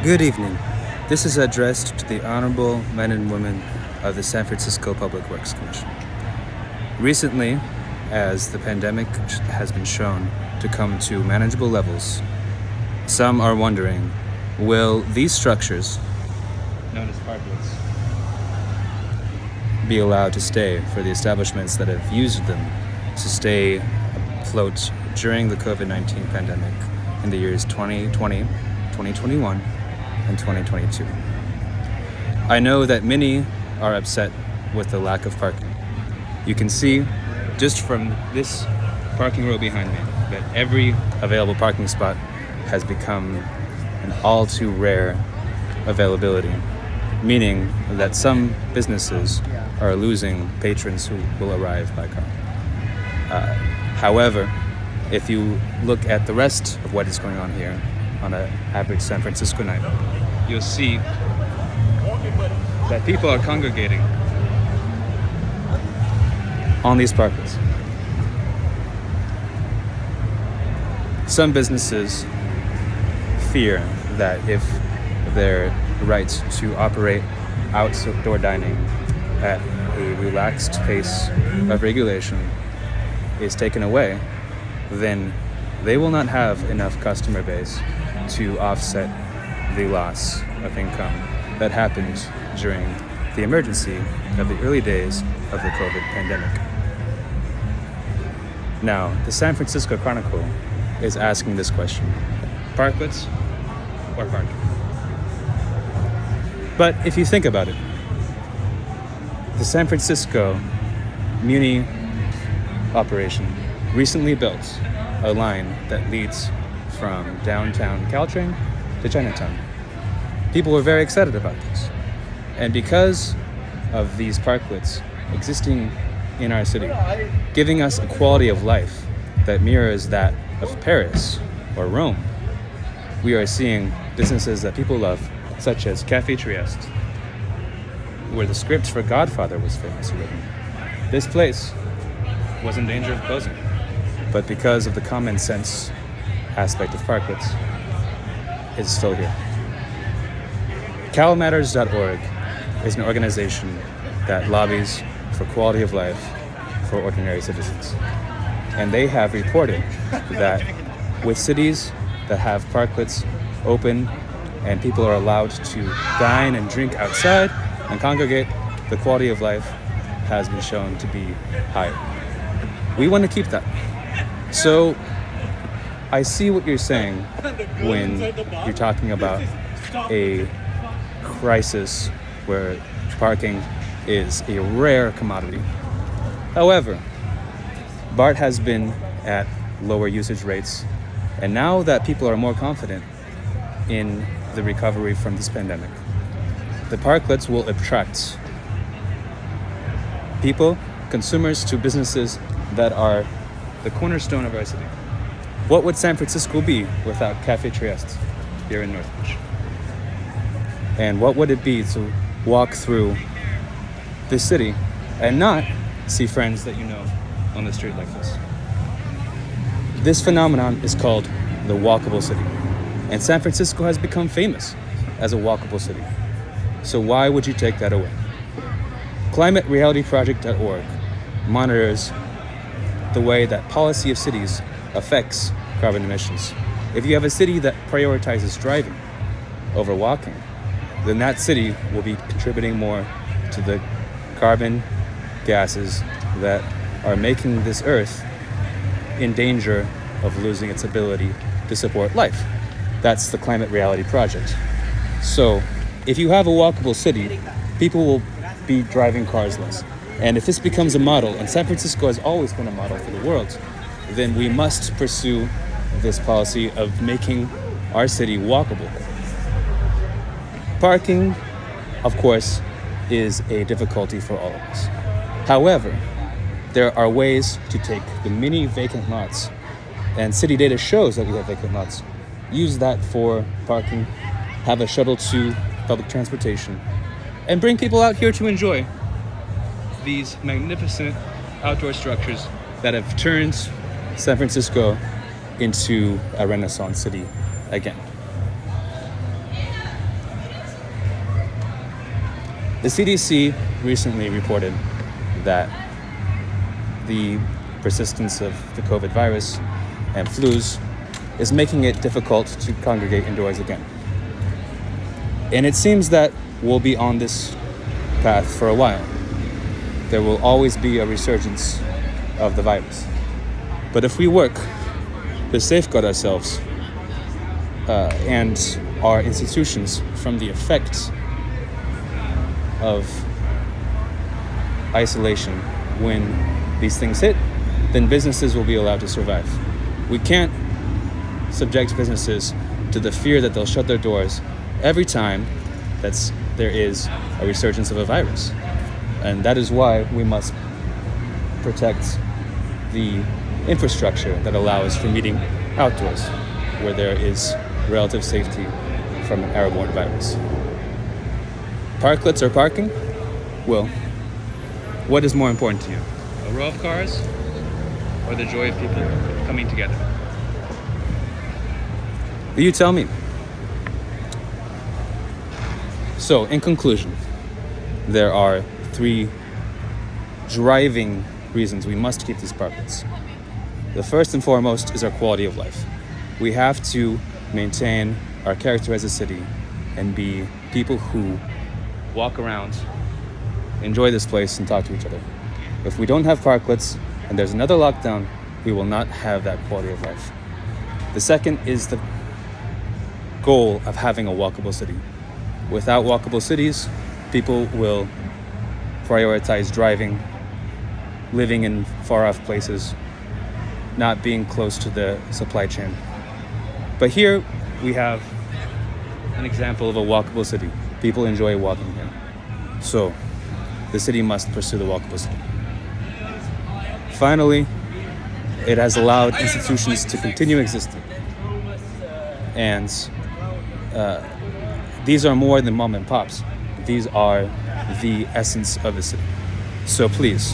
Good evening. This is addressed to the honorable men and women of the San Francisco Public Works Commission. Recently, as the pandemic has been shown to come to manageable levels, some are wondering, will these structures, known as parklets, be allowed to stay for the establishments that have used them to stay afloat during the COVID-19 pandemic in the years 2020, 2021, and 2022. I know that many are upset with the lack of parking. You can see just from this parking row behind me that every available parking spot has become an all too rare availability, meaning that some businesses are losing patrons who will arrive by car. However, if you look at the rest of what is going on here on an average San Francisco night, you'll see that people are congregating on these parklets. Some businesses fear that if their right to operate outdoor dining at a relaxed pace of regulation is taken away, then they will not have enough customer base to offset the loss of income that happened during the emergency of the early days of the COVID pandemic. Now, the San Francisco Chronicle is asking this question: parklets or parking? But if you think about it, the San Francisco Muni operation recently built a line that leads from downtown Caltrain to Chinatown. People were very excited about this. And because of these parklets existing in our city, giving us a quality of life that mirrors that of Paris or Rome, we are seeing businesses that people love, such as Cafe Trieste, where the script for Godfather was famously written. This place was in danger of closing, but because of the common sense aspect of parklets, it's still here. CalMatters.org is an organization that lobbies for quality of life for ordinary citizens. And they have reported that with cities that have parklets open and people are allowed to dine and drink outside and congregate, the quality of life has been shown to be higher. We want to keep that. So I see what you're saying when you're talking about a crisis where parking is a rare commodity. However, BART has been at lower usage rates, and now that people are more confident in the recovery from this pandemic, the parklets will attract people, consumers, to businesses that are the cornerstone of our city. What would San Francisco be without Cafe Trieste here in North Beach? And what would it be to walk through this city and not see friends that you know on the street like this? This phenomenon is called the walkable city. And San Francisco has become famous as a walkable city. So why would you take that away? ClimateRealityProject.org monitors the way that policy of cities affects carbon emissions. If you have a city that prioritizes driving over walking, then that city will be contributing more to the carbon gases that are making this earth in danger of losing its ability to support life. That's the Climate Reality Project. So if you have a walkable city, people will be driving cars less. And if this becomes a model, and San Francisco has always been a model for the world, then we must pursue this policy of making our city walkable. Parking, of course, is a difficulty for all of us. However, there are ways to take the many vacant lots, and city data shows that we have vacant lots. Use that for parking, have a shuttle to public transportation, and bring people out here to enjoy these magnificent outdoor structures that have turned San Francisco into a Renaissance city again. The CDC recently reported that the persistence of the COVID virus and flus is making it difficult to congregate indoors again. And it seems that we'll be on this path for a while. There will always be a resurgence of the virus. But if we work to safeguard ourselves and our institutions from the effects of isolation when these things hit, then businesses will be allowed to survive. We can't subject businesses to the fear that they'll shut their doors every time there is a resurgence of a virus. And that is why we must protect the infrastructure that allows for meeting outdoors, where there is relative safety from an airborne virus. Parklets or parking? Well, what is more important to you? A row of cars or the joy of people coming together? You tell me. So, in conclusion, there are 3 driving reasons we must keep these parklets. The first and foremost is our quality of life. We have to maintain our character as a city and be people who walk around, enjoy this place, and talk to each other. If we don't have parklets and there's another lockdown, we will not have that quality of life. The second is the goal of having a walkable city. Without walkable cities, people will prioritize driving, living in far-off places, not being close to the supply chain. But here we have an example of a walkable city. People enjoy walking here. So the city must pursue the walkable city. Finally, it has allowed institutions to continue existing. And these are more than mom and pops. These are the essence of the city. So please,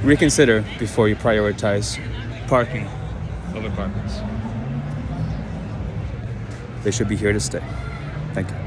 reconsider before you prioritize parking over parklets. They should be here to stay. Thank you.